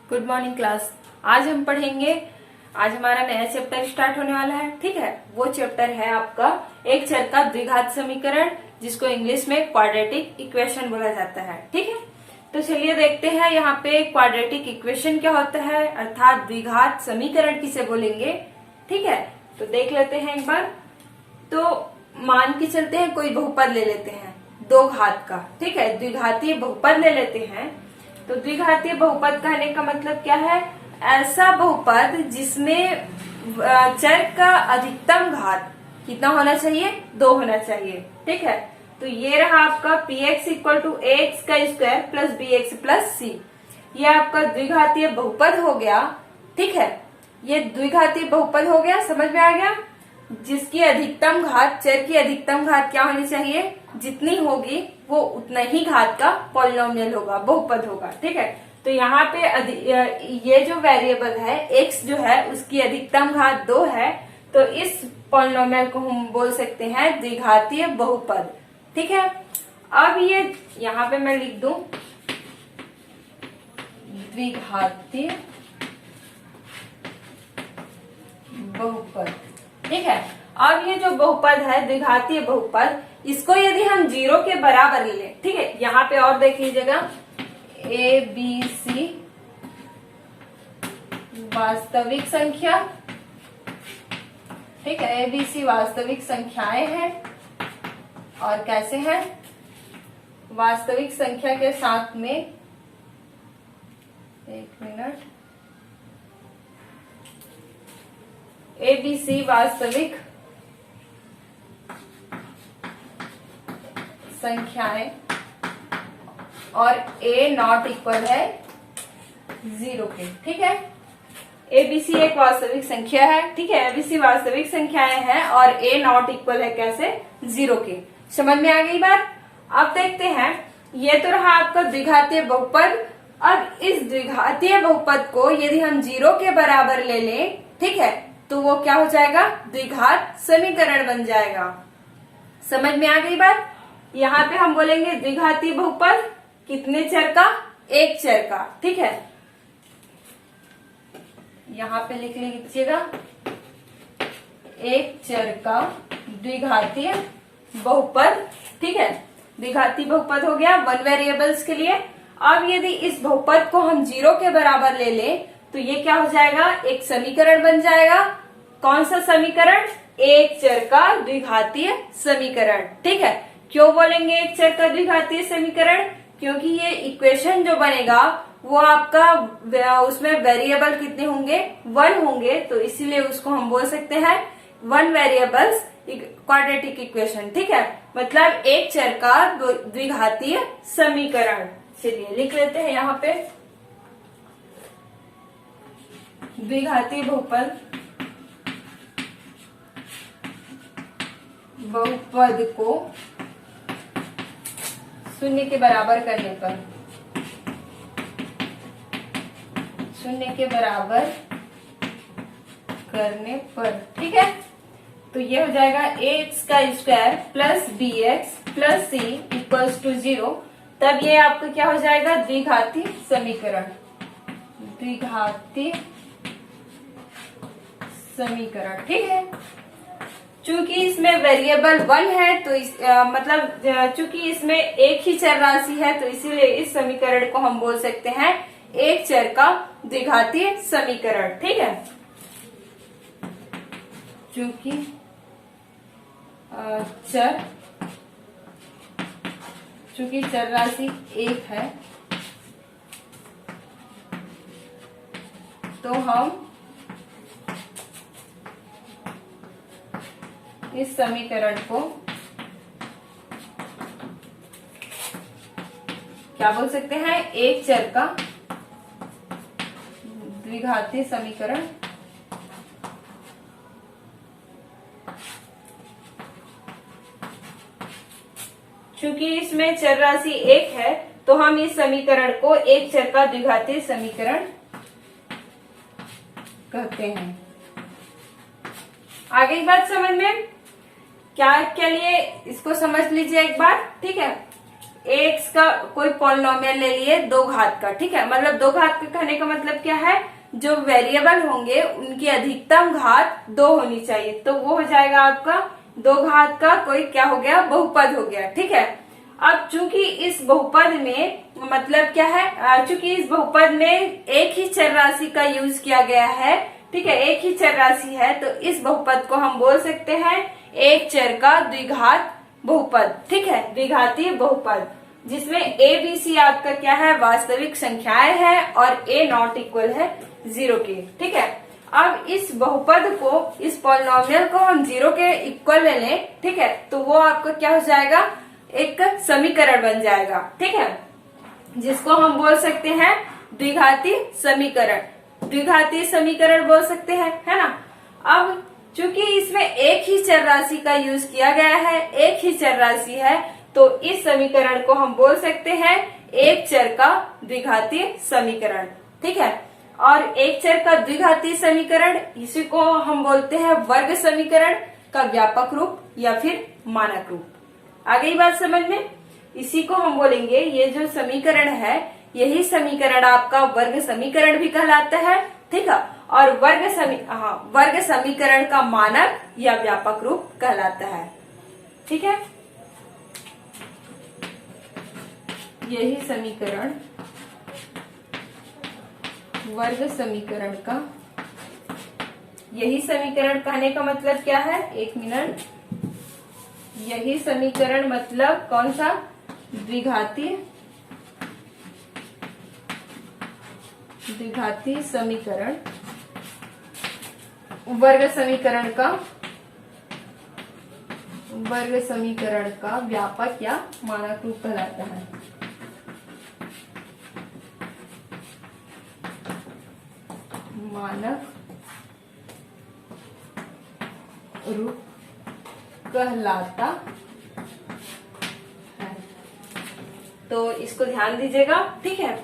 Good morning class. आज हम पढ़ेंगे, आज हमारा नया चैप्टर स्टार्ट होने वाला है। ठीक है, वो चैप्टर है आपका एक चर का द्विघात समीकरण, जिसको इंग्लिश में क्वाड्रेटिक इक्वेशन बोला जाता है। ठीक है, तो चलिए देखते हैं यहाँ पे क्वाड्रेटिक इक्वेशन क्या होता है, अर्थात द्विघात समीकरण किसे बोलेंगे। ठीक है, तो देख लेते हैं एक बार। तो मान के चलते हैं, कोई बहुपद ले लेते हैं दो घात का। ठीक है, द्विघातीय बहुपद ले लेते हैं। तो द्विघातीय बहुपद कहने का मतलब क्या है, ऐसा बहुपद जिसमें चर का अधिकतम घात कितना होना चाहिए, 2 होना चाहिए। ठीक है, तो ये रहा आपका px इक्वल टू ax का square plus bx plus c। ये आपका द्विघातीय बहुपद हो गया। ठीक है, ये द्विघातीय बहुपद हो गया, समझ में आ गया। जिसकी अधिकतम घात, चर की अधिकतम घात क्या होनी चाहिए, जितनी होगी वो उतना ही घात का पॉलिनोमियल होगा, बहुपद होगा। ठीक है, तो यहाँ पे ये जो वेरिएबल है x जो है उसकी अधिकतम घात 2 है, तो इस पॉलिनोमियल को हम बोल सकते हैं द्विघातीय बहुपद। ठीक है, अब ये यहाँ पे मैं लिख दूं द्विघातीय बहुपद। ठीक है, अब ये जो बहुपद है द्विघातीय बहुपद, इसको यदि हम 0 के बराबर ले लें। ठीक है, यहाँ पे और देख लीजिएगा, ए बी सी वास्तविक संख्या। ठीक है, ए बी सी वास्तविक संख्याएं हैं। और कैसे हैं, वास्तविक संख्या के साथ में, एक मिनट, ए बी सी वास्तविक संख्याएं और a नॉट इक्वल है 0 के। ठीक है, एबीसी एक वास्तविक संख्या है। ठीक है, एबीसी वास्तविक संख्याएं हैं और a नॉट इक्वल है कैसे, 0 के। समझ में आ गई बात। अब देखते हैं, ये तो रहा आपका द्विघातीय बहुपद। अब इस द्विघातीय बहुपद को यदि हम 0 के बराबर ले लें, ठीक है, तो वो क्या हो जाएगा, द्विघात समीकरण बन जाएगा। समझ में आ गई बात। यहाँ पे हम बोलेंगे द्विघातीय बहुपद कितने चर का, एक चर का। ठीक है, यहाँ पे लिख लीजिएगा एक चर का द्विघातीय बहुपद। ठीक है, द्विघातीय बहुपद हो गया 1 वेरिएबल्स के लिए। अब यदि इस बहुपद को हम 0 के बराबर ले लें, तो ये क्या हो जाएगा, एक समीकरण बन जाएगा। कौन सा समीकरण, एक चर का द्विघातीय समीकरण। ठीक है, क्यों बोलेंगे एक चर का द्विघातीय समीकरण, क्योंकि ये इक्वेशन जो बनेगा वो आपका उसमें वेरिएबल कितने होंगे, 1 होंगे, तो इसीलिए उसको हम बोल सकते हैं 1 वेरिएबल्स क्वाड्रेटिक इक्वेशन। ठीक है, मतलब एक चर का द्विघातीय समीकरण। चलिए लिख लेते हैं यहाँ पे द्विघातीय बहुपद, बहुपद को 0 के बराबर करने पर, 0 के बराबर करने पर, ठीक है, तो ये हो जाएगा ax का square plus bx plus c equals to 0। तब ये आपका क्या हो जाएगा, द्विघातीय समीकरण, द्विघातीय समीकरण। ठीक है, चूंकि इसमें वेरिएबल 1 है, तो मतलब चूंकि इसमें एक ही चर राशि है, तो इसीलिए इस समीकरण को हम बोल सकते हैं एक चर का द्विघातीय समीकरण। ठीक है, चूंकि चर राशि एक है, तो हम इस समीकरण को क्या बोल सकते हैं, एक चर का द्विघातीय समीकरण। चूंकि इसमें चर राशि एक है, तो हम इस समीकरण को एक चर का द्विघातीय समीकरण कहते हैं। आगे की बात समझ में क्या, क्या लिए इसको समझ लीजिए एक बार। ठीक है, एक्स का कोई पॉलिनोमियल ले लिए 2 घात का, ठीक है। मतलब 2 घात का कहने का मतलब क्या है, जो वेरिएबल होंगे उनकी अधिकतम घात 2 होनी चाहिए, तो वो हो जाएगा आपका 2 घात का कोई क्या हो गया, बहुपद हो गया, ठीक है। अब चूंकि इस बहुपद में मतलब क्या है, चूंकि इस बहुपद में एक ही चर राशि का यूज किया गया है, ठीक है, एक ही चर राशि है, तो इस बहुपद को हम बोल सकते हैं एक चर का द्विघात बहुपद, ठीक है, द्विघातीय बहुपद, जिसमें ए बी सी आपका क्या है, वास्तविक संख्याएं हैं और ए नॉट इक्वल है 0 के, ठीक है। अब इस बहुपद को, इस पॉलिनोमियल को हम 0 के इक्वल ले लें, ठीक है, तो वो आपका क्या हो जाएगा, एक समीकरण बन जाएगा, ठीक है, जिसको हम बोल सकते हैं द्विघातीय समीकरण, द्विघातीय समीकरण बोल सकते हैं, है ना। अब चूंकि इसमें एक ही चर राशि का यूज किया गया है, एक ही चर राशि है, तो इस समीकरण को हम बोल सकते हैं एक चर का द्विघातीय समीकरण, ठीक है। और एक चर का द्विघातीय समीकरण, इसी को हम बोलते हैं वर्ग समीकरण का व्यापक रूप या फिर मानक रूप। आ गई बात समझ में। इसी को हम बोलेंगे, ये जो समीकरण है, यही समीकरण आपका वर्ग समीकरण भी कहलाता है, ठीक है, और वर्ग समीकरण का मानक या व्यापक रूप कहलाता है, ठीक है। यही समीकरण वर्ग समीकरण का, यही समीकरण कहने का मतलब क्या है, 1 मिनट, यही समीकरण मतलब कौन सा, द्विघातीय समीकरण, वर्ग समीकरण का व्यापक या मानक रूप कहलाता है। मानक रूप कहलाता है, तो इसको ध्यान दीजिएगा, ठीक है,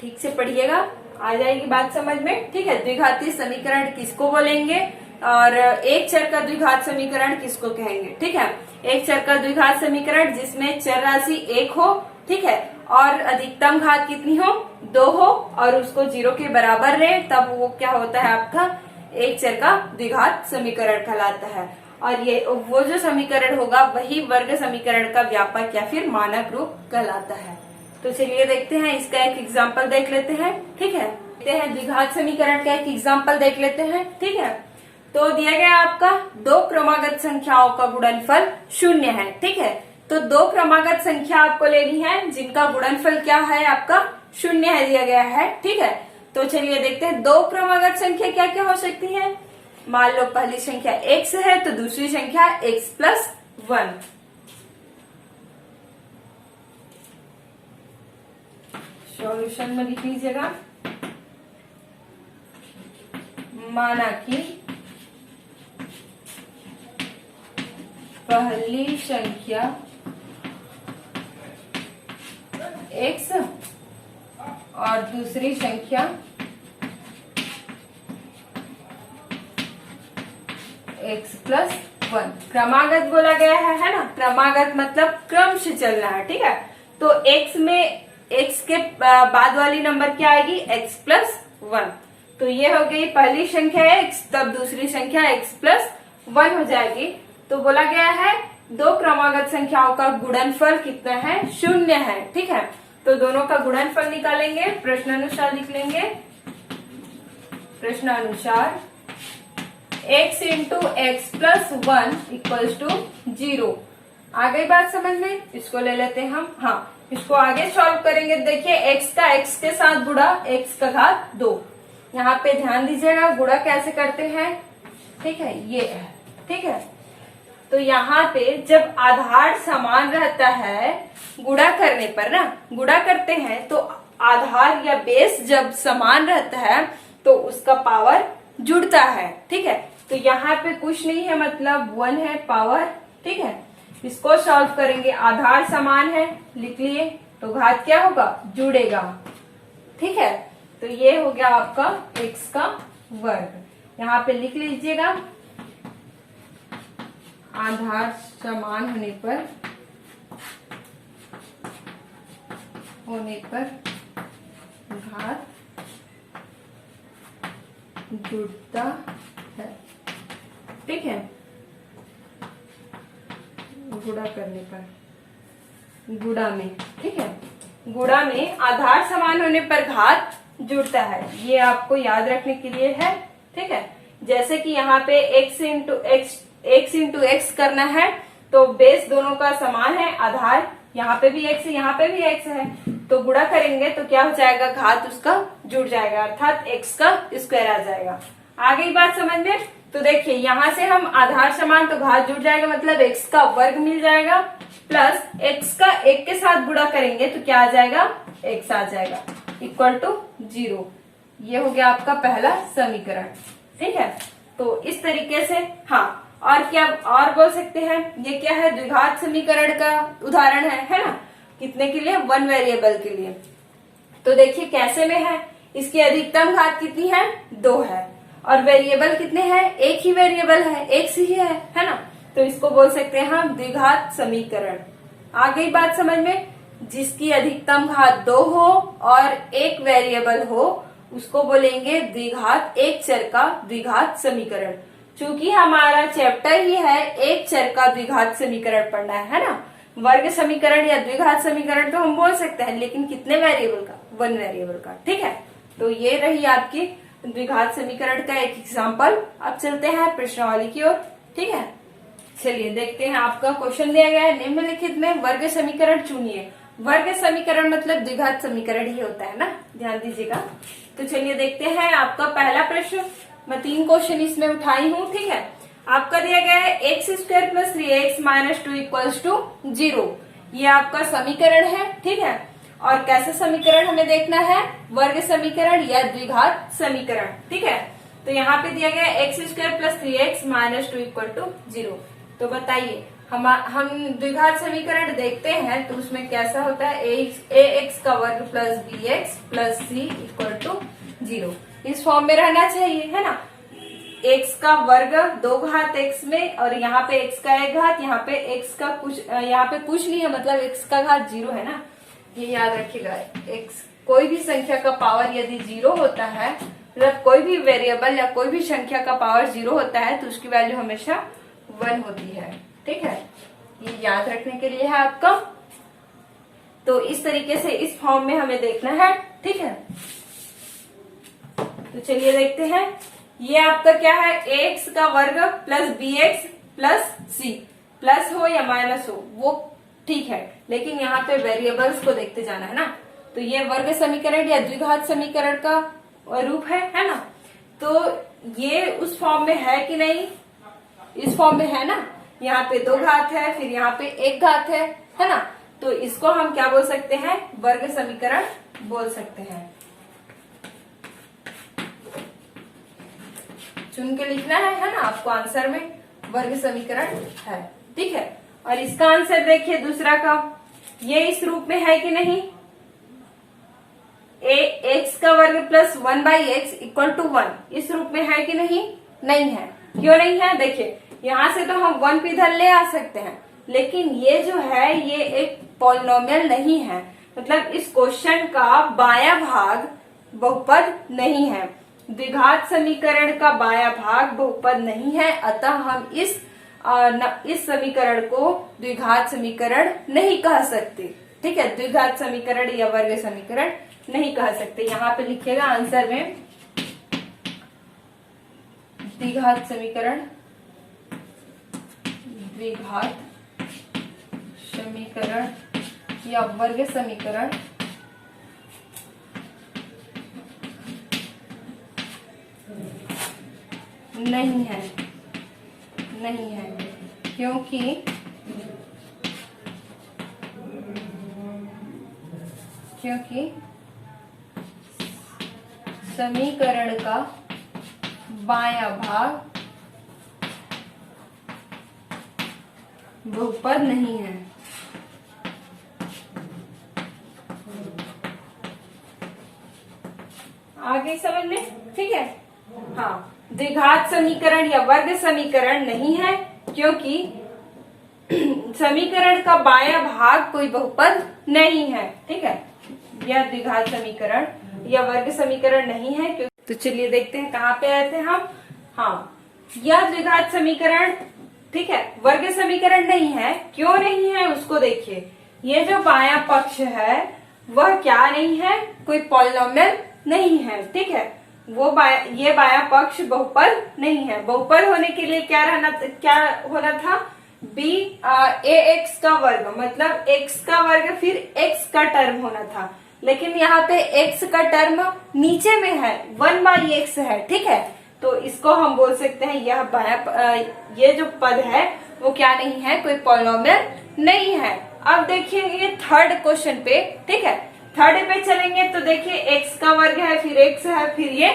ठीक से पढ़िएगा, आ जाएगी बात समझ में, ठीक है। द्विघातीय समीकरण किसको बोलेंगे और एक चर का द्विघात समीकरण किसको कहेंगे, ठीक है। एक चर का द्विघात समीकरण जिसमें चर राशि 1 हो, ठीक है, और अधिकतम घात कितनी हो, 2 हो, और उसको 0 के बराबर रहे, तब वो क्या होता है, आपका एक चर का द्विघात समीकरण कहलाता है। और ये वो जो समीकरण होगा वही वर्ग समीकरण का व्यापक या फिर मानक रूप कहलाता है। तो चलिए देखते हैं, इसका एक एग्जाम्पल देख लेते हैं, ठीक है। देखते हैं द्विघात समीकरण का एक एग्जाम्पल देख लेते हैं, ठीक है। तो दिया गया आपका 2 क्रमागत संख्याओं का गुणनफल 0 है, ठीक है। तो 2 क्रमागत संख्या आपको लेनी है जिनका गुणनफल क्या है, आपका 0 है, दिया गया है, ठीक है। तो चलिए देखते हैं 2 क्रमागत संख्या क्या क्या हो सकती है। मान लो पहली संख्या x है, तो दूसरी संख्या x+1। सॉल्यूशन में लिख लीजिएगा, माना कि पहली संख्या x और दूसरी संख्या x+1 क्रमागत बोला गया है ना। क्रमागत मतलब क्रम से चलना है, ठीक है। तो x में x के बाद वाली नंबर क्या आएगी, x+1। तो ये हो गई पहली संख्या x, तब दूसरी संख्या x+1 हो जाएगी। तो बोला गया है 2 क्रमागत संख्याओं का गुणनफल कितना है, 0 है, ठीक है। तो दोनों का गुणनफल निकालेंगे, प्रश्नानुसार लिख लेंगे, प्रश्नानुसार x × x+1 = 0। आ गई बात समझ में। इसको ले लेते हैं हम, हाँ, इसको आगे सॉल्व करेंगे। देखिए x का x के साथ गुणा, x⁻2। यहाँ पे ध्यान दीजिएगा गुणा कैसे करते हैं, ठीक है, ये है, ठीक है। तो यहाँ पे जब आधार समान रहता है, गुणा करने पर ना, गुणा करते हैं तो आधार या बेस जब समान रहता है तो उसका पावर जुड़ता है, ठीक है। तो यहाँ पे कुछ नहीं है, मतलब 1 है पावर, ठीक है। इसको सॉल्व करेंगे, आधार समान है, लिख लिए, तो घात क्या होगा, जुड़ेगा, ठीक है। तो ये हो गया आपका x²। यहाँ पे लिख लीजिएगा, आधार समान होने पर होने पर घात जुड़ता है। ठीक है, गुणा करने पर, गुणा में। ठीक है, गुणा में आधार समान होने पर घात जुड़ता है, ये आपको याद रखने के लिए है। ठीक है, जैसे कि यहाँ पे x इंटू एक्स करना है तो बेस दोनों का समान है, आधार यहाँ पे भी x है, यहाँ पे भी x है, तो गुणा करेंगे तो क्या हो जाएगा, घात उसका जुड़ जाएगा, अर्थात x का स्क्वायर आ जाएगा। आ गई बात समझ में? तो देखिए यहाँ से हम आधार समान तो घात जुड़ जाएगा, मतलब x का वर्ग मिल जाएगा, प्लस x का 1 के साथ गुणा करेंगे तो क्या आ जाएगा, x आ जाएगा, इक्वल टू 0। ये हो गया आपका पहला समीकरण। ठीक है, तो इस तरीके से, हाँ, और क्या और बोल सकते हैं, ये क्या है, द्विघात समीकरण का उदाहरण है ना, कितने के लिए, 1 वेरिएबल के लिए। तो देखिए कैसे में है, इसकी अधिकतम घात कितनी है, 2 है, और वेरिएबल कितने हैं, एक ही वेरिएबल है, एक ही है ना, तो इसको बोल सकते हैं हम द्विघात समीकरण। आ गई बात समझ में? जिसकी अधिकतम घात 2 हो और एक वेरिएबल हो उसको बोलेंगे द्विघात, एक चर का द्विघात समीकरण। चूंकि हमारा चैप्टर ही है एक चर का द्विघात समीकरण पढ़ना है ना, वर्ग समीकरण या द्विघात समीकरण तो हम बोल सकते हैं, लेकिन कितने वेरिएबल का, 1 वेरिएबल का। ठीक है, तो ये रही आपकी द्विघात समीकरण का एक एग्जाम्पल। अब चलते हैं प्रश्नावली की ओर। ठीक है, चलिए देखते हैं, आपका क्वेश्चन दिया गया है, निम्नलिखित में वर्ग समीकरण चुनिए। वर्ग समीकरण मतलब द्विघात समीकरण ही होता है ना, ध्यान दीजिएगा। तो चलिए देखते हैं, आपका पहला प्रश्न, मैं 3 क्वेश्चन इसमें उठाई हूँ। ठीक है, आपका दिया गया है x square plus 3x minus 2 equals to 0, ये आपका समीकरण है। ठीक है, और कैसा समीकरण हमें देखना है, वर्ग समीकरण या द्विघात समीकरण। ठीक है, तो यहाँ पे दिया गया है x square plus 3x minus 2 equal to 0। तो बताइए, हम द्विघात समीकरण देखते हैं तो उसमें कैसा होता है, ax का वर्ग plus bx plus c equal to 0, इस फॉर्म में रहना चाहिए, है ना। x का वर्ग 2 घात x में, और यहाँ पे x का 1 घात, यहाँ पे x का कुछ, यहाँ पे कुछ नहीं है, मतलब x का घात 0 है ना, ये याद रखिएगा। x कोई भी संख्या का पावर यदि 0 होता है, मतलब कोई भी वेरिएबल या कोई भी संख्या का पावर 0 होता है तो उसकी वैल्यू हमेशा 1 होती है। ठीक है, ये याद रखने के लिए है आपका। तो इस तरीके से इस फॉर्म में हमें देखना है। ठीक है, तो चलिए देखते हैं, ये आपका क्या है, एक्स का वर्ग प्लस बी एक्स प्लस सी, प्लस हो या माइनस हो वो ठीक है, लेकिन यहाँ पे वेरिएबल्स को देखते जाना है ना। तो ये वर्ग समीकरण या द्विघात समीकरण का रूप है ना। तो ये उस फॉर्म में है कि नहीं, इस फॉर्म में है ना, यहाँ पे 2 घात है, फिर यहाँ पे 1 घात है ना, तो इसको हम क्या बोल सकते हैं, वर्ग समीकरण बोल सकते हैं। चुन के लिखना है ना आपको, आंसर में वर्ग समीकरण है। ठीक है, और इसका आंसर देखिए दूसरा का, ये इस रूप में है कि नहीं, एक्स का वर्ग प्लस 1/x इक्वल टू 1, इस रूप में है कि नहीं, नहीं है। क्यों नहीं है, देखिए यहाँ से तो हम 1 पे इधर ले आ सकते हैं, लेकिन ये जो है ये एक पॉलिनोमियल नहीं है, मतलब इस क्वेश्चन का बायां भाग बहुपद नहीं है, द्विघात समीकरण का बायां भाग बहुपद नहीं है, अतः हम इस समीकरण को द्विघात समीकरण नहीं कह सकते। ठीक है, द्विघात समीकरण या वर्ग समीकरण नहीं कह सकते। यहाँ पे लिखिएगा आंसर में, द्विघात समीकरण, द्विघात समीकरण या वर्ग समीकरण नहीं है, नहीं है, क्योंकि समीकरण का बायां भाग बहुपद नहीं है। आगे समझ में, ठीक है। हाँ, द्विघात समीकरण या वर्ग समीकरण नहीं है क्योंकि समीकरण का बायां भाग कोई बहुपद नहीं है। ठीक है, यह द्विघात समीकरण या वर्ग समीकरण नहीं है। तो चलिए देखते हैं कहाँ पे आए थे हम। हाँ, यह द्विघात समीकरण, ठीक है, वर्ग समीकरण नहीं है। क्यों नहीं है उसको देखिए। ये जो बायां पक्ष है वह क्या नहीं है, कोई पॉलिनोमियल नहीं है, ठीक है। ये बायां पक्ष बहुपद नहीं है। बहुपद होने के लिए क्या होना था, बी ए एक्स का वर्ग, मतलब एक्स का वर्ग फिर एक्स का टर्म होना था। लेकिन यहाँ पे एक्स का टर्म नीचे में है, 1/x है, ठीक है। तो इसको हम बोल सकते हैं यह ये जो पद है वो क्या नहीं है, कोई पॉलिनोमियल नहीं है। अब देखिए ये थर्ड क्वेश्चन पे, ठीक है, थर्ड पे चलेंगे तो देखिए एक्स का वर्ग है, फिर एक्स है, फिर ये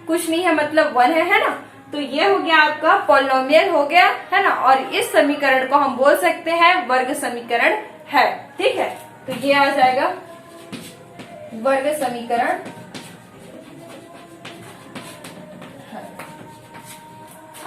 कुछ नहीं है, मतलब 1 है ना। तो ये हो गया आपका पॉलिनोमियल हो गया, है ना। और इस समीकरण को हम बोल सकते हैं वर्ग समीकरण है, ठीक है। तो ये आ जाएगा वर्ग समीकरण।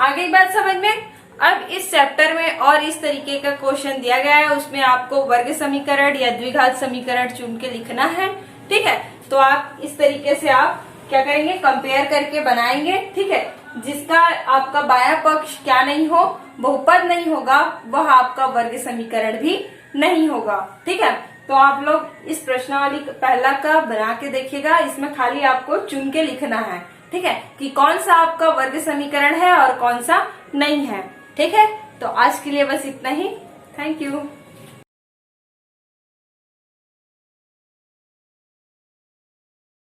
आगे की बात समझ में। अब इस चैप्टर में और इस तरीके का क्वेश्चन दिया गया है, उसमें आपको वर्ग समीकरण या द्विघात समीकरण चुन के लिखना है, ठीक है। तो आप इस तरीके से आप क्या करेंगे, कंपेयर करके बनाएंगे, ठीक है। जिसका आपका बायां पक्ष क्या नहीं हो, बहुपद नहीं होगा, वह आपका वर्ग समीकरण भी नहीं होगा, ठीक है। तो आप लोग इस प्रश्नावली पहला का बना के देखिएगा। इसमें खाली आपको चुन के लिखना है, ठीक है, कि कौन सा आपका वर्ग समीकरण है और कौन सा नहीं है, ठीक है। तो आज के लिए बस इतना ही। Thank you.